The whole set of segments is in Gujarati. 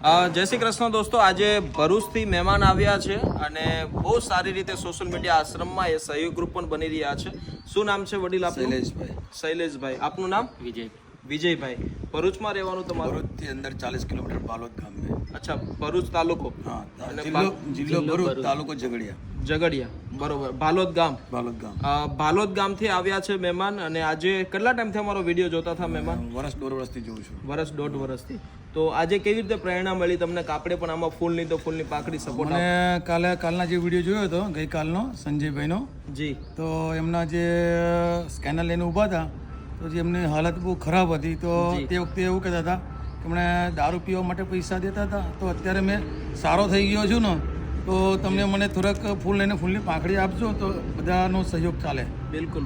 જય શ્રી કૃષ્ણ દોસ્તો, આજે ભરૂચથી મહેમાન આવ્યા છે અને બહુ સારી રીતે સોશિયલ મીડિયા આશ્રમમાં એ સહયોગ ગ્રુપ પણ બની રહ્યા છે. શું નામ છે વડીલ આપનું? શૈલેષભાઈ. આપનું નામ? વિજયભાઈ. ભરૂચમાં રહેવાનું તમારું? ભરૂચથી અંદર 40 કિલોમીટર બાલોદ ગામ છે. અચ્છા, ભરૂચ તાલુકો? હા, જિલ્લો ભરૂચ, તાલુકો ઝઘડિયા. બરોબર. ભાલોદ ગામ? ભાલોદ ગામથી આવ્યા છે મહેમાન. અને આજે કેટલા ટાઈમથી અમારો વિડીયો જોતા હતા મહેમાન? વર્ષ દોઢ વર્ષથી જોઉં છું. વર્ષ દોઢ વર્ષથી. તો આજે કેવી રીતે પ્રેરણા મળી તમને કે આપણે પણ આમાં ફૂલની તો ફૂલની પાકડી સપોર્ટ? મને કાલના જે વિડીયો જોયો હતો ગઈકાલનો સંજયભાઈનો, જી, તો એમના જે સ્કેનર લઈને ઊભા હતા તો જે એમની હાલત બહુ ખરાબ હતી. તો તે વખતે એવું કહેતા હતા કે મને દારૂ પીવા માટે પૈસા દેતા હતા, તો અત્યારે મેં સારો થઈ ગયો છું ને, તો તમને મને થોડાક ફૂલ લઈને ફૂલની પાંખડી આપજો તો બધાનો સહયોગ ચાલે. બિલકુલ.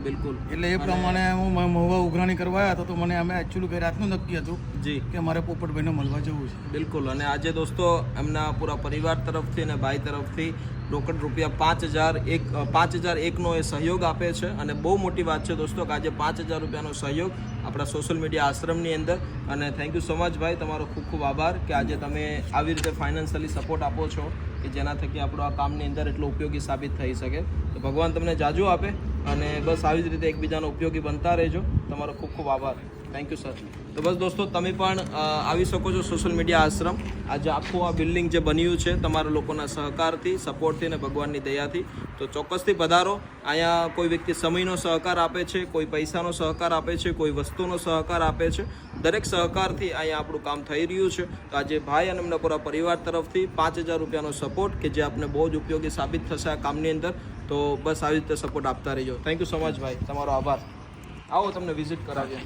એટલે એ પ્રમાણે હું મહુવા ઉઘરાણી કરવા આવ્યા તો મને અમે એકચ્યુઅલી ગઈ રાતનું નક્કી હતું જી કે મારે પોપટભાઈને મળવા જવું છે. બિલકુલ. અને આજે દોસ્તો એમના પૂરા પરિવાર તરફથી અને ભાઈ તરફથી રોકડ રૂપિયા 5,001નો એ સહયોગ આપે છે. અને બહુ મોટી વાત છે દોસ્તો કે આજે 5,000 રૂપિયાનો સહયોગ આપણા સોશિયલ મીડિયા આશ્રમની અંદર. અને થેન્ક યુ સો મચ ભાઈ, તમારો ખૂબ ખૂબ આભાર કે આજે તમે આવી રીતે ફાઇનાન્શિયલી સપોર્ટ આપો છો કે જેના થકી આપણું આ કામની અંદર એટલો ઉપયોગી સાબિત થઈ શકે. તો ભગવાન તમને જાજુ આપે અને બસ આવી જ રીતે એકબીજાનો ઉપયોગી બનતા રહેજો. તમારો ખૂબ ખૂબ આભાર. Thank you sir. તો બસ દોસ્તો, તમે પણ આવી શકો છો સોશિયલ મીડિયા આશ્રમ. આજે આખું આ બિલ્ડિંગ જે બન્યું છે તમારા લોકોના સહકારથી, સપોર્ટથી અને ભગવાનની દયાથી. તો ચોક્કસથી પધારો. અહીંયા કોઈ વ્યક્તિ સમયનો સહકાર આપે છે, કોઈ પૈસાનો સહકાર આપે છે, કોઈ વસ્તુનો સહકાર આપે છે. દરેક સહકારથી અહીંયા આપણું કામ થઈ રહ્યું છે. તો આજે ભાઈ અને એમના પૂરા પરિવાર તરફથી 5,000 રૂપિયાનો સપોર્ટ કે જે આપને બહુ જ ઉપયોગી સાબિત થશે આ કામની અંદર. તો બસ આવી રીતે સપોર્ટ આપતા રહેજો. થેન્ક યુ સો મચ ભાઈ, તમારો આભાર. આવો તમને વિઝિટ કરાવીએ.